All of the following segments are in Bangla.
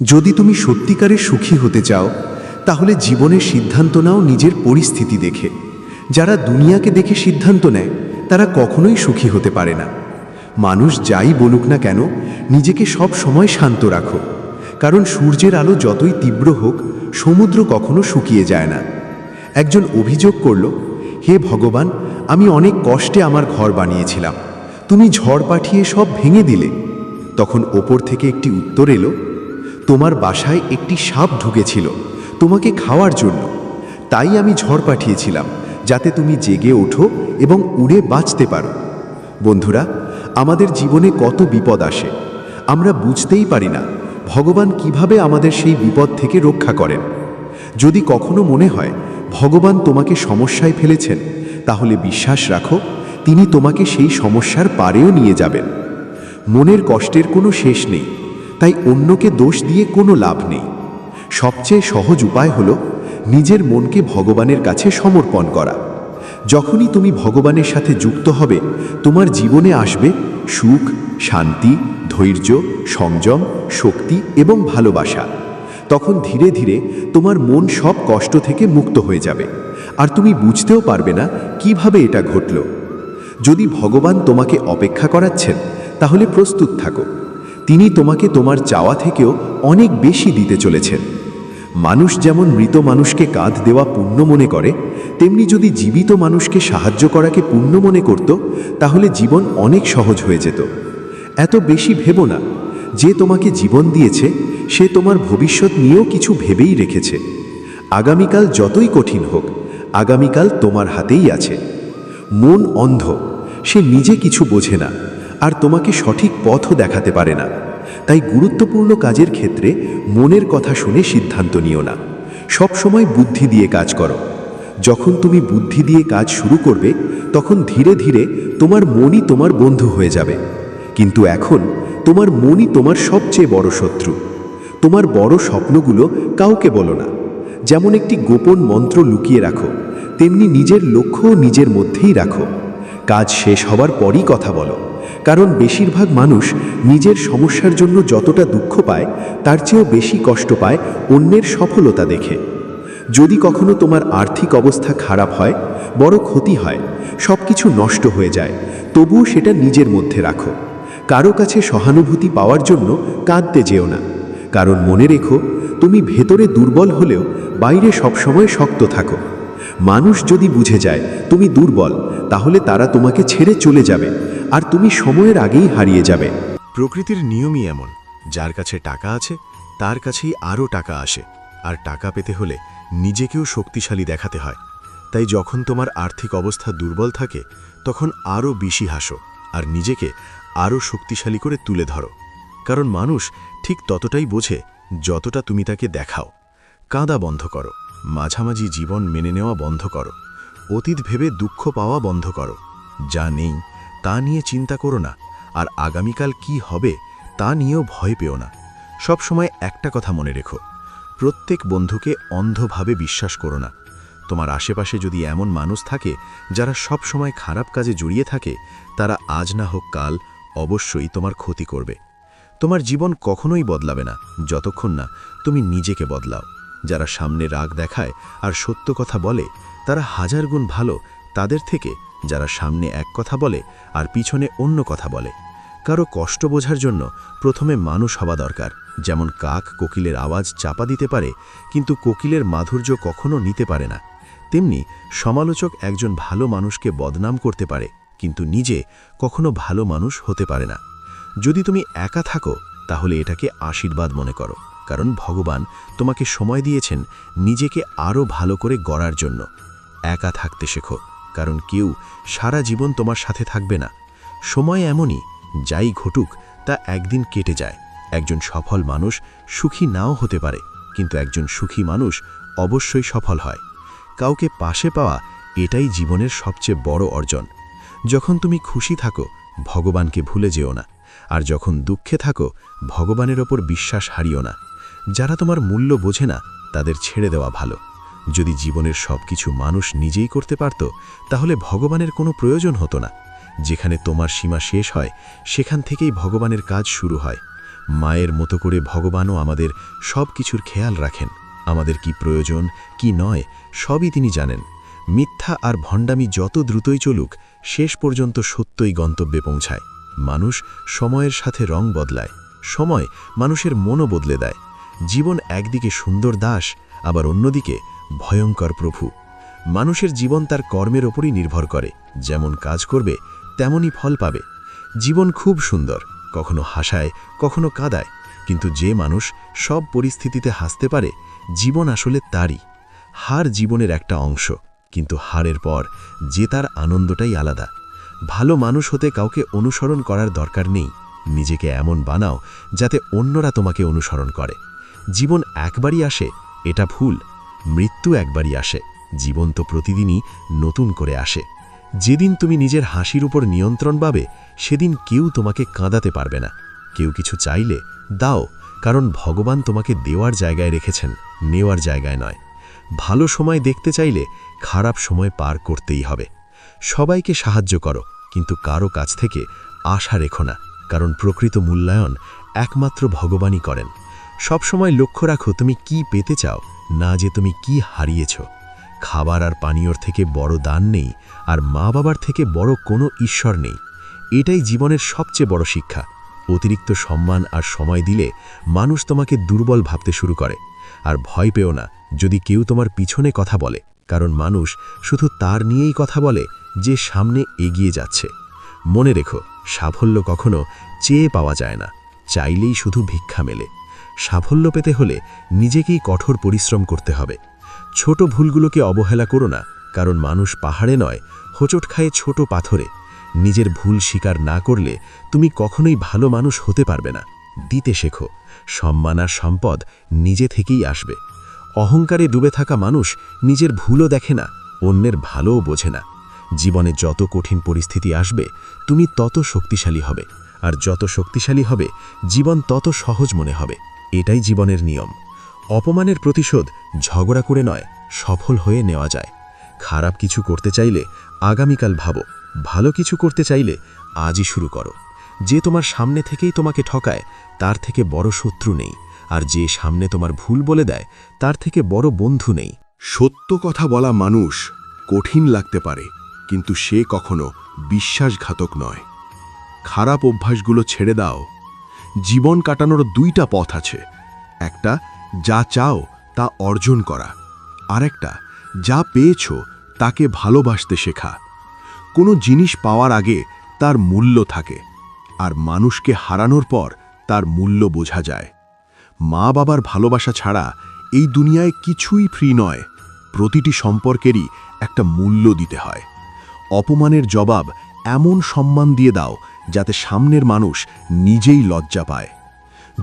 যদি তুমি সত্যিকারের সুখী হতে চাও তাহলে জীবনের সিদ্ধান্ত নাও নিজের পরিস্থিতি দেখে। যারা দুনিয়াকে দেখে সিদ্ধান্ত নেয় তারা কখনোই সুখী হতে পারে না। মানুষ যাই বলুক না কেন, নিজেকে সব সময় শান্ত রাখো, কারণ সূর্যের আলো যতই তীব্র হোক সমুদ্র কখনো শুকিয়ে যায় না। একজন অভিযোগ করল, হে ভগবান, আমি অনেক কষ্টে আমার ঘর বানিয়েছিলাম, তুমি ঝড় পাঠিয়ে সব ভেঙে দিলে। তখন ওপর থেকে একটি উত্তর এলো, তোমার বাসায় একটি সাপ ঢুকেছিল তোমাকে খাওয়ার জন্য, তাই আমি ঝড় পাঠিয়েছিলাম যাতে তুমি জেগে ওঠো এবং উড়ে বাঁচতে পারো। বন্ধুরা, আমাদের জীবনে কত বিপদ আসে, আমরা বুঝতেই পারি না ভগবান কিভাবে আমাদের সেই বিপদ থেকে রক্ষা করেন। যদি কখনো মনে হয় ভগবান তোমাকে সমস্যায় ফেলেছেন, তাহলে বিশ্বাস রাখো তিনি তোমাকে সেই সমস্যার পারেও নিয়ে যাবেন। মনের কষ্টের কোনো শেষ নেই, তাই অন্যকে দোষ দিয়ে কোনো লাভ নেই। সবচেয়ে সহজ উপায় হলো নিজের মনকে ভগবানের কাছে সমর্পণ করা। যখনই তুমি ভগবানের সাথে যুক্ত হবে, তোমার জীবনে আসবে সুখ, শান্তি, ধৈর্য, সংযম, শক্তি এবং ভালোবাসা। তখন ধীরে ধীরে তোমার মন সব কষ্ট থেকে মুক্ত হয়ে যাবে, আর তুমি বুঝতেও পারবে না কিভাবে এটা ঘটল। যদি ভগবান তোমাকে অপেক্ষা করাচ্ছেন, তাহলে প্রস্তুত থাকো, তিনি তোমাকে তোমার চাওয়া থেকেও অনেক বেশি দিতে চলেছেন। মানুষ যেমন মৃত মানুষকে কাঁধ দেওয়া পুণ্য মনে করে, তেমনি যদি জীবিত মানুষকে সাহায্য করাকে পুণ্য মনে করত, তাহলে জীবন অনেক সহজ হয়ে যেত। এত বেশি ভেবো না, যে তোমাকে জীবন দিয়েছে সে তোমার ভবিষ্যৎ নিয়েও কিছু ভেবেই রেখেছে। আগামীকাল যতই কঠিন হোক, আগামীকাল তোমার হাতেই আছে। মন অন্ধ, সে নিজে কিছু বোঝে না, আর তোমাকে সঠিক পথও দেখাতে পারে না। তাই গুরুত্বপূর্ণ কাজের ক্ষেত্রে মনের কথা শুনে সিদ্ধান্ত নিও না, সব সময় বুদ্ধি দিয়ে কাজ করো। যখন তুমি বুদ্ধি দিয়ে কাজ শুরু করবে, তখন ধীরে ধীরে তোমার মনই তোমার বন্ধু হয়ে যাবে। কিন্তু এখন তোমার মনই তোমার সবচেয়ে বড় শত্রু। তোমার বড় স্বপ্নগুলো কাউকে বলো না। যেমন একটি গোপন মন্ত্র লুকিয়ে রাখো, তেমনি নিজের লক্ষ্যও নিজের মধ্যেই রাখো। কাজ শেষ হবার পরই কথা বলো, কারণ বেশিরভাগ মানুষ নিজের সমস্যার জন্য যতটা দুঃখ পায়, তার চেয়েও বেশি কষ্ট পায় অন্যের সফলতা দেখে। যদি কখনো তোমার আর্থিক অবস্থা খারাপ হয়, বড় ক্ষতি হয়, সব কিছু নষ্ট হয়ে যায়, তবুও সেটা নিজের মধ্যে রাখো। কারো কাছে সহানুভূতি পাওয়ার জন্য কাঁদতে যেও না, কারণ মনে রেখো, তুমি ভেতরে দুর্বল হলেও বাইরে সবসময় শক্ত থাকো। মানুষ যদি বুঝে যায় তুমি দুর্বল, তাহলে তারা তোমাকে ছেড়ে চলে যাবে, আর তুমি সময়ের আগেই হারিয়ে যাবে। প্রকৃতির নিয়মই এমন, যার কাছে টাকা আছে তার কাছেই আরও টাকা আসে, আর টাকা পেতে হলে নিজেকেও শক্তিশালী দেখাতে হয়। তাই যখন তোমার আর্থিক অবস্থা দুর্বল থাকে, তখন আরও বেশি হাসো আর নিজেকে আরও শক্তিশালী করে তুলে ধরো, কারণ মানুষ ঠিক ততটাই বোঝে যতটা তুমি তাকে দেখাও। কাঁদা বন্ধ করো, মাঝামাঝি জীবন মেনে নেওয়া বন্ধ করো, অতীত ভেবে দুঃখ পাওয়া বন্ধ করো। যা নেই তা নিয়ে চিন্তা করো না, আর আগামীকাল কি হবে তা নিয়েও ভয় পেও না। সব সময় একটা কথা মনে রেখো, প্রত্যেক বন্ধুকে অন্ধভাবে বিশ্বাস করো না। তোমার আশেপাশে যদি এমন মানুষ থাকে যারা সব সময় খারাপ কাজে জড়িয়ে থাকে, তারা আজ না হোক কাল অবশ্যই তোমার ক্ষতি করবে। তোমার জীবন কখনোই বদলাবে না যতক্ষণ না তুমি নিজেকে বদলাও। যারা সামনে রাগ দেখায় আর সত্য কথা বলে, তারা হাজার গুণ ভালো তাদের থেকে যারা সামনে এক কথা বলে আর পিছনে অন্য কথা বলে। কারো কষ্ট বোঝার জন্য প্রথমে মানুষ হওয়া দরকার। যেমন কাক কোকিলের আওয়াজ চাপা দিতে পারে, কিন্তু কোকিলের মাধুর্য কখনো নিতে পারে না, তেমনি সমালোচক একজন ভালো মানুষকে বদনাম করতে পারে, কিন্তু নিজে কখনো ভালো মানুষ হতে পারে না। যদি তুমি একা থাকো, তাহলে এটাকে আশীর্বাদ মনে করো, কারণ ভগবান তোমাকে সময় দিয়েছেন নিজেকে আরও ভালো করে গড়ার জন্য। একা থাকতে শেখো, কারণ কেউ সারা জীবন তোমার সাথে থাকবে না। সময় এমনই, যাই ঘটুক তা একদিন কেটে যায়। একজন সফল মানুষ সুখী নাও হতে পারে, কিন্তু একজন সুখী মানুষ অবশ্যই সফল হয়। কাউকে পাশে পাওয়া এটাই জীবনের সবচেয়ে বড় অর্জন। যখন তুমি খুশি থাকো, ভগবানকে ভুলে যেও না, আর যখন দুঃখে থাকো, ভগবানের ওপর বিশ্বাস হারিও না। যারা তোমার মূল্য বোঝে না, তাদের ছেড়ে দেওয়া ভালো। যদি জীবনের সব কিছু মানুষ নিজেই করতে পারত, তাহলে ভগবানের কোনো প্রয়োজন হতো না। যেখানে তোমার সীমা শেষ হয়, সেখান থেকেই ভগবানের কাজ শুরু হয়। মায়ের মতো করে ভগবানও আমাদের সব কিছুর খেয়াল রাখেন। আমাদের কি প্রয়োজন কি নয় সবই তিনি জানেন। মিথ্যা আর ভণ্ডামি যত দ্রুতই চলুক, শেষ পর্যন্ত সত্যই গন্তব্যে পৌঁছায়। মানুষ সময়ের সাথে রং বদলায়, সময় মানুষের মনও বদলে দেয়। জীবন একদিকে সুন্দর দাস, আবার অন্যদিকে ভয়ঙ্কর প্রভু। মানুষের জীবন তার কর্মের ওপরই নির্ভর করে, যেমন কাজ করবে তেমনই ফল পাবে। জীবন খুব সুন্দর, কখনো হাসায় কখনো কাঁদায়, কিন্তু যে মানুষ সব পরিস্থিতিতে হাসতে পারে, জীবন আসলে তারই। হার জীবনের একটা অংশ, কিন্তু হারের পর জেতার আনন্দটাই আলাদা। ভালো মানুষ হতে কাউকে অনুসরণ করার দরকার নেই। নিজেকে এমন বানাও যাতে অন্যরা তোমাকে অনুসরণ করে। জীবন একবারই আসে, এটা ভুল। মৃত্যু একবারই আসে, জীবন তো প্রতিদিনই নতুন করে আসে। যেদিন তুমি নিজের হাসির উপর নিয়ন্ত্রণ পাবে, সেদিন কেউ তোমাকে কাঁদাতে পারবে না। কেউ কিছু চাইলে দাও, কারণ ভগবান তোমাকে দেওয়ার জায়গায় রেখেছেন, নেওয়ার জায়গায় নয়। ভালো সময় দেখতে চাইলে খারাপ সময় পার করতেই হবে। সবাইকে সাহায্য করো, কিন্তু কারো কাছ থেকে আশা রেখো না, কারণ প্রকৃত মূল্যায়ন একমাত্র ভগবানই করেন। সবসময় লক্ষ্য রাখো তুমি কি পেতে চাও, না যে তুমি কি হারিয়েছ। খাবার আর পানীয়র থেকে বড় দান নেই, আর মা বাবার থেকে বড় কোনো ঈশ্বর নেই। এটাই জীবনের সবচেয়ে বড় শিক্ষা। অতিরিক্ত সম্মান আর সময় দিলে মানুষ তোমাকে দুর্বল ভাবতে শুরু করে। আর ভয় পেও না যদি কেউ তোমার পিছনে কথা বলে, কারণ মানুষ শুধু তার নিয়েই কথা বলে যে সামনে এগিয়ে যাচ্ছে। মনে রেখো, সাফল্য কখনো চেয়ে পাওয়া যায় না, চাইলেই শুধু ভিক্ষা মেলে। সাফল্য পেতে হলে নিজেকেই কঠোর পরিশ্রম করতে হবে। ছোট ভুলগুলোকে অবহেলা করো না, কারণ মানুষ পাহাড়ে নয়, হোঁচট খায় ছোট পাথরে। নিজের ভুল স্বীকার না করলে তুমি কখনোই ভালো মানুষ হতে পারবে না। দিতে শেখো, সম্মান আর সম্পদ নিজে থেকেই আসবে। অহংকারে ডুবে থাকা মানুষ নিজের ভুলও দেখে না, অন্যের ভালোও বোঝে না। জীবনে যত কঠিন পরিস্থিতি আসবে, তুমি তত শক্তিশালী হবে, আর যত শক্তিশালী হবে জীবন তত সহজ মনে হবে। এটাই জীবনের নিয়ম। অপমানের প্রতিশোধ ঝগড়া করে নয়, সফল হয়ে নেওয়া যায়। খারাপ কিছু করতে চাইলে আগামীকাল ভাবো, ভালো কিছু করতে চাইলে আজই শুরু করো। যে তোমার সামনে থেকেই তোমাকে ঠকায়, তার থেকে বড় শত্রু নেই, আর যে সামনে তোমার ভুল বলে দেয়, তার থেকে বড় বন্ধু নেই। সত্য কথা বলা মানুষ কঠিন লাগতে পারে, কিন্তু সে কখনো বিশ্বাসঘাতক নয়। খারাপ অভ্যাসগুলো ছেড়ে দাও। জীবন কাটানোর দুইটা পথ আছে, একটা যা চাও তা অর্জন করা, আর একটা যা পেয়েছ তাকে ভালোবাসতে শেখা। কোনো জিনিস পাওয়ার আগে তার মূল্য থাকে, আর মানুষকে হারানোর পর তার মূল্য বোঝা যায়। মা বাবার ভালোবাসা ছাড়া এই দুনিয়ায় কিছুই ফ্রি নয়। প্রতিটি সম্পর্কেরই একটা মূল্য দিতে হয়। অপমানের জবাব এমন সম্মান দিয়ে দাও যাতে সামনের মানুষ নিজেই লজ্জা পায়।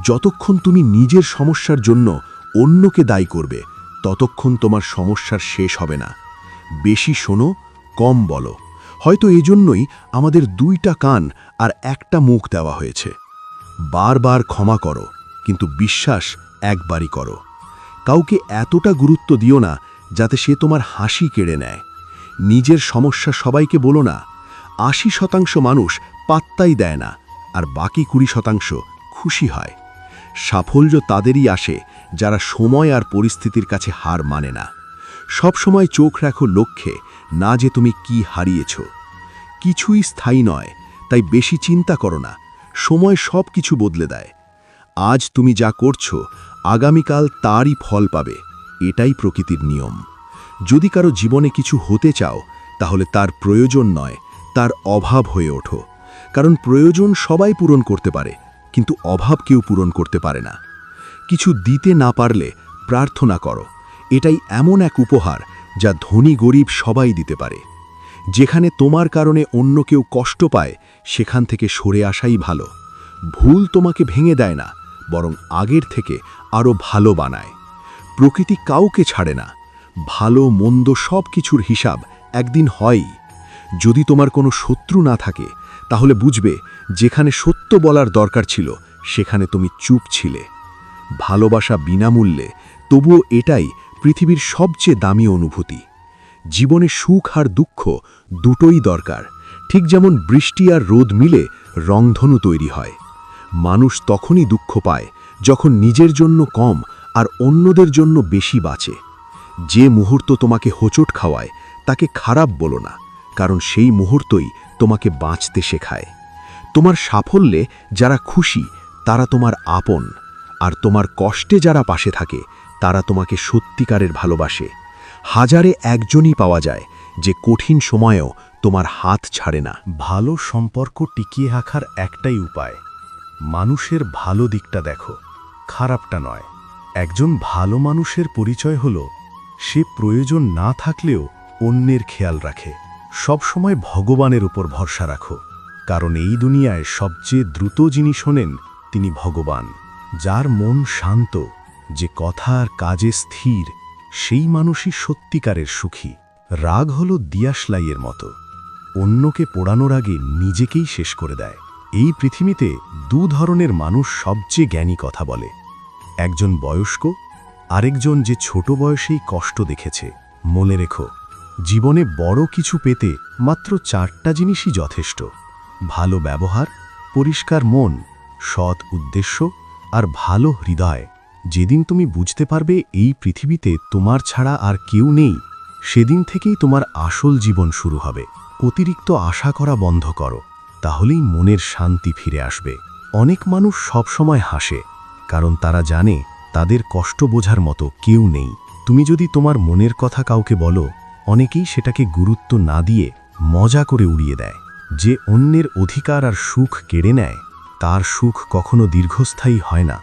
যতক্ষণ তুমি নিজের সমস্যার জন্য অন্যকে দায়ী করবে, ততক্ষণ তোমার সমস্যার শেষ হবে না। বেশি শোনো, কম বলো। হয়তো এজন্যই আমাদের দুইটা কান আর একটা মুখ দেওয়া হয়েছে। বারবার ক্ষমা করো, কিন্তু বিশ্বাস একবারই করো। কাউকে এতটা গুরুত্ব দিও না যাতে সে তোমার হাসি কেড়ে নেয়। নিজের সমস্যা সবাইকে বলো না। ৮০% মানুষ পাত্তাই দেয় না, আর বাকি ২০% খুশি হয়। সাফল্য তাদেরই আসে যারা সময় আর পরিস্থিতির কাছে হার মানে না। সব সময় চোখ রাখো লক্ষ্যে, না যে তুমি কি হারিয়েছ। কিছুই স্থায়ী নয়, তাই বেশি চিন্তা করো না। সময় সব কিছু বদলে দেয়। আজ তুমি যা করছো, আগামীকাল তারই ফল পাবে। এটাই প্রকৃতির নিয়ম। যদি কারো জীবনে কিছু হতে চাও, তাহলে তার প্রয়োজন নয়, তার অভাব হয়ে ওঠো। কারণ প্রয়োজন সবাই পূরণ করতে পারে, কিন্তু অভাব কেউ পূরণ করতে পারে না। কিছু দিতে না পারলে প্রার্থনা করো। এটাই এমন এক উপহার যা ধনী গরিব সবাই দিতে পারে। যেখানে তোমার কারণে অন্য কেউ কষ্ট পায়, সেখান থেকে সরে আসাই ভালো। ভুল তোমাকে ভেঙে দেয় না, বরং আগের থেকে আরও ভালো বানায়। প্রকৃতি কাউকে ছাড়ে না। ভালো মন্দ সব কিছুর হিসাব একদিন হয়ই। যদি তোমার কোনো শত্রু না থাকে, তাহলে বুঝবে যেখানে সত্য বলার দরকার ছিল, সেখানে তুমি চুপ ছিলে। ভালোবাসা বিনামূল্যে, তবুও এটাই পৃথিবীর সবচেয়ে দামি অনুভূতি। জীবনে সুখ আর দুঃখ দুটোই দরকার। ঠিক যেমন বৃষ্টি আর রোদ মিলে রংধনু তৈরি হয়। মানুষ তখনই দুঃখ পায় যখন নিজের জন্য কম আর অন্যদের জন্য বেশি বাঁচে। যে মুহূর্ত তোমাকে হোঁচট খাওয়ায় তাকে খারাপ বলো না, কারণ সেই মুহূর্তই তোমাকে বাঁচতে শেখায়। তোমার সাফল্যে যারা খুশি তারা তোমার আপন, আর তোমার কষ্টে যারা পাশে থাকে তারা তোমাকে সত্যিকারের ভালোবাসে। হাজারে একজনই পাওয়া যায় যে কঠিন সময়েও তোমার হাত ছাড়ে না। ভালো সম্পর্ক টিকিয়ে রাখার একটাই উপায়, মানুষের ভালো দিকটা দেখো, খারাপটা নয়। একজন ভালো মানুষের পরিচয় হলো সে প্রয়োজন না থাকলেও অন্যের খেয়াল রাখে। সবসময় ভগবানের উপর ভরসা রাখো, কারণ এই দুনিয়ায় সবচেয়ে দ্রুত যিনি শোনেন তিনি ভগবান। যার মন শান্ত, যে কথা আর কাজে স্থির, সেই মানুষই সত্যিকারের সুখী। রাগ হলো দিয়াশলাইয়ের মতো, অন্যকে পোড়ানোর আগে নিজেকেই শেষ করে দেয়। এই পৃথিবীতে দু ধরনের মানুষ সবচেয়ে জ্ঞানী কথা বলে, একজন বয়স্ক, আরেকজন যে ছোট বয়সেই কষ্ট দেখেছে। মনে রেখো, জীবনে বড় কিছু পেতে মাত্র 4টা জিনিসই যথেষ্ট: ভালো ব্যবহার, পরিষ্কার মন, সৎ উদ্দেশ্য আর ভালো হৃদয়। যেদিন তুমি বুঝতে পারবে এই পৃথিবীতে তোমার ছাড়া আর কেউ নেই, সেদিন থেকেই তোমার আসল জীবন শুরু হবে। অতিরিক্ত আশা করা বন্ধ করো, তাহলেই মনের শান্তি ফিরে আসবে। অনেক মানুষ সবসময় হাসে, কারণ তারা জানে তাদের কষ্ট বোঝার মতো কেউ নেই। তুমি যদি তোমার মনের কথা কাউকে বলো, অনেকেই সেটাকে গুরুত্ব না দিয়ে মজা করে উড়িয়ে দেয়। যে অন্যের অধিকার আর সুখ কেড়ে নেয়, তার সুখ কখনো দীর্ঘস্থায়ী হয় না।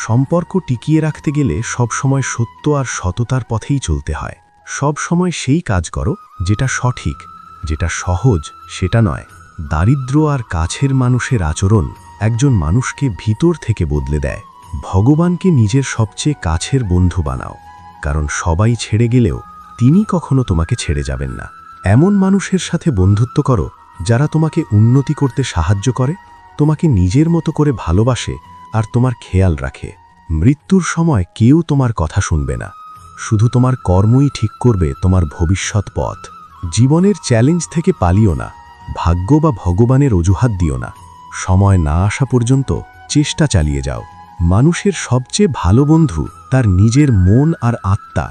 সম্পর্ক টিকিয়ে রাখতে গেলে সবসময় সত্য আর সততার পথেই চলতে হয়। সব সময় সেই কাজ করো যেটা সঠিক, যেটা সহজ সেটা নয়। দারিদ্র্য আর কাছের মানুষের আচরণ একজন মানুষকে ভিতর থেকে বদলে দেয়। ভগবানকে নিজের সবচেয়ে কাছের বন্ধু বানাও, কারণ সবাই ছেড়ে গেলেও তিনি কখনো তোমাকে ছেড়ে যাবেন না। এমন মানুষের সাথে বন্ধুত্ব করো যারা তোমাকে উন্নতি করতে সাহায্য করে, তোমাকে নিজের মতো করে ভালোবাসে আর তোমার খেয়াল রাখে। মৃত্যুর সময় কেউ তোমার কথা শুনবে না, শুধু তোমার কর্মই ঠিক করবে তোমার ভবিষ্যৎ পথ। জীবনের চ্যালেঞ্জ থেকে পালিও না, ভাগ্য বা ভগবানের অজুহাত দিও না। সময় না আসা পর্যন্ত চেষ্টা চালিয়ে যাও। মানুষের সবচেয়ে ভালো বন্ধু তার নিজের মন আর আত্মা,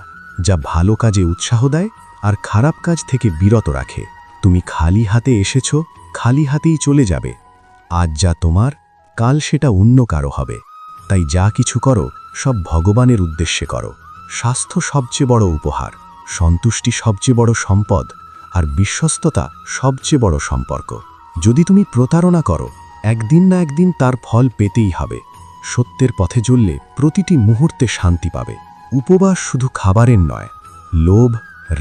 যা ভালো কাজে উৎসাহ দেয় আর খারাপ কাজ থেকে বিরত রাখে। তুমি খালি হাতে এসেছো, খালি হাতেই চলে যাবে। আজ যা তোমার, কাল সেটা অন্য কারো হবে। তাই যা কিছু করো সব ভগবানের উদ্দেশ্যে করো। স্বাস্থ্য সবচেয়ে বড় উপহার, সন্তুষ্টি সবচেয়ে বড় সম্পদ, আর বিশ্বস্ততা সবচেয়ে বড় সম্পর্ক। যদি তুমি প্রতারণা করো, একদিন না একদিন তার ফল পেতেই হবে। সত্যের পথে চললে প্রতিটি মুহূর্তে শান্তি পাবে। উপবাস শুধু খাবারের নয়, লোভ,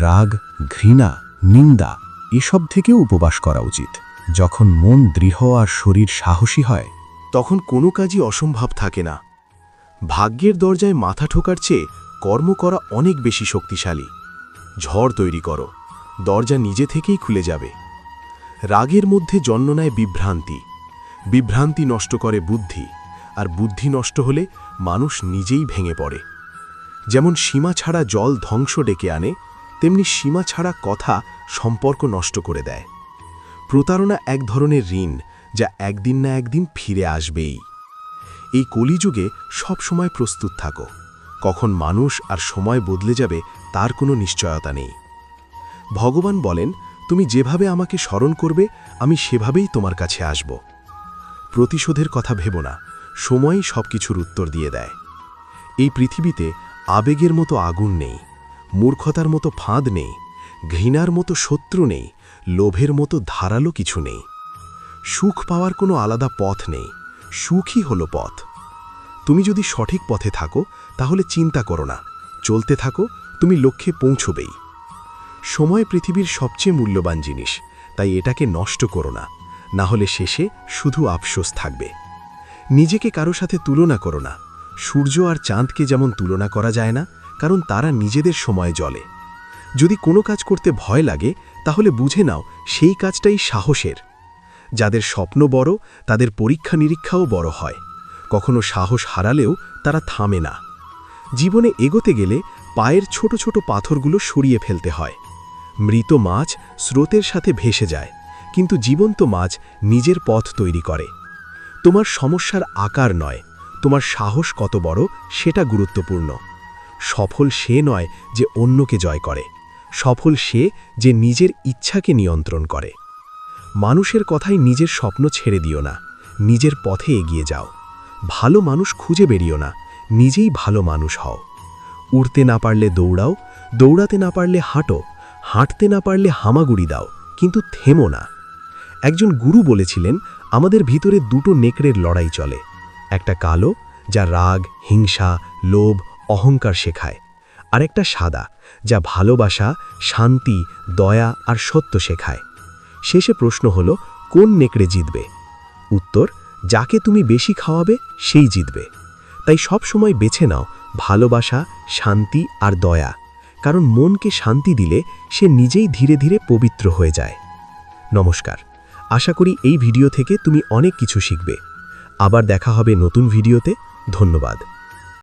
রাগ, ঘৃণা, নিন্দা এসব থেকেও উপবাস করা উচিত। যখন মন দৃঢ় আর শরীর সাহসী হয়, তখন কোনো কাজই অসম্ভব থাকে না। ভাগ্যের দরজায় মাথা ঠোকার চেয়ে কর্ম করা অনেক বেশি শক্তিশালী। ঝড় তৈরি করো, দরজা নিজে থেকেই খুলে যাবে। রাগের মধ্যে জন্ম নেয় বিভ্রান্তি, বিভ্রান্তি নষ্ট করে বুদ্ধি, আর বুদ্ধি নষ্ট হলে মানুষ নিজেই ভেঙে পড়ে। যেমন সীমা ছাড়া জল ধ্বংস ডেকে আনে, তেমনি সীমা ছাড়া কথা সম্পর্ক নষ্ট করে দেয়। প্রতারণা এক ধরনের ঋণ, যা একদিন না একদিন ফিরে আসবেই। এই কলিযুগে সব সময় প্রস্তুত থাকো, কখন মানুষ আর সময় বদলে যাবে তার কোনো নিশ্চয়তা নেই। ভগবান বলেন, তুমি যেভাবে আমাকে স্মরণ করবে আমি সেভাবেই তোমার কাছে আসব। প্রতিশোধের কথা ভেবো না, সময়ই সব কিছুর উত্তর দিয়ে দেয়। এই পৃথিবীতে আবেগের মতো আগুন নেই, মূর্খতার মতো ফাঁদ নেই, ঘৃণার মতো শত্রু নেই, লোভের মতো ধারালো কিছু নেই। সুখ পাওয়ার কোনো আলাদা পথ নেই, সুখই হলো পথ। তুমি যদি সঠিক পথে থাকো তাহলে চিন্তা করো না, চলতে থাকো, তুমি লক্ষ্যে পৌঁছবেই। সময় পৃথিবীর সবচেয়ে মূল্যবান জিনিস, তাই এটাকে নষ্ট করো না, না হলে শেষে শুধু আফসোস থাকবে। নিজেকে কারো সাথে তুলনা করো না। সূর্য আর চাঁদকে যেমন তুলনা করা যায় না, কারণ তারা নিজেদের সময়ে জ্বলে। যদি কোনো কাজ করতে ভয় লাগে তাহলে বুঝে নাও সেই কাজটাই সাহসের। যাদের স্বপ্ন বড় তাদের পরীক্ষা নিরীক্ষাও বড় হয়। কখনো সাহস হারালেও তারা থামে না। জীবনে এগোতে গেলে পায়ের ছোট ছোট পাথরগুলো সরিয়ে ফেলতে হয়। মৃত মাছ স্রোতের সাথে ভেসে যায়, কিন্তু জীবন্ত মাছ নিজের পথ তৈরি করে। তোমার সমস্যার আকার নয়, তোমার সাহস কত বড় সেটা গুরুত্বপূর্ণ। সফল সে নয় যে অন্যকে জয় করে, সফল সে যে নিজের ইচ্ছাকে নিয়ন্ত্রণ করে। মানুষের কথায় নিজের স্বপ্ন ছেড়ে দিও না, নিজের পথে এগিয়ে যাও। ভালো মানুষ খুঁজে বেরিও না, নিজেই ভালো মানুষ হও। উড়তে না পারলে দৌড়াও, দৌড়াতে না পারলে হাঁটো, হাঁটতে না পারলে হামাগুড়ি দাও, কিন্তু থেমো না। একজন গুরু বলেছিলেন, আমাদের ভিতরে দুটো নেকড়ের লড়াই চলে, একটা কালো যা রাগ, হিংসা, লোভ, অহংকার শেখায়, আর একটা সাদা যা ভালোবাসা, শান্তি, দয়া আর সত্য শেখায়। শেষে প্রশ্ন হলো, কোন নেকড়ে জিতবে? উত্তর, যাকে তুমি বেশি খাওয়াবে সেই জিতবে। তাই সব সময় বেছে নাও ভালোবাসা, শান্তি আর দয়া, কারণ মনকে শান্তি দিলে সে নিজেই ধীরে ধীরে পবিত্র হয়ে যায়। নমস্কার, আশা করি এই ভিডিও থেকে তুমি অনেক কিছু শিখবে। আবার দেখা হবে নতুন ভিডিওতে। ধন্যবাদ।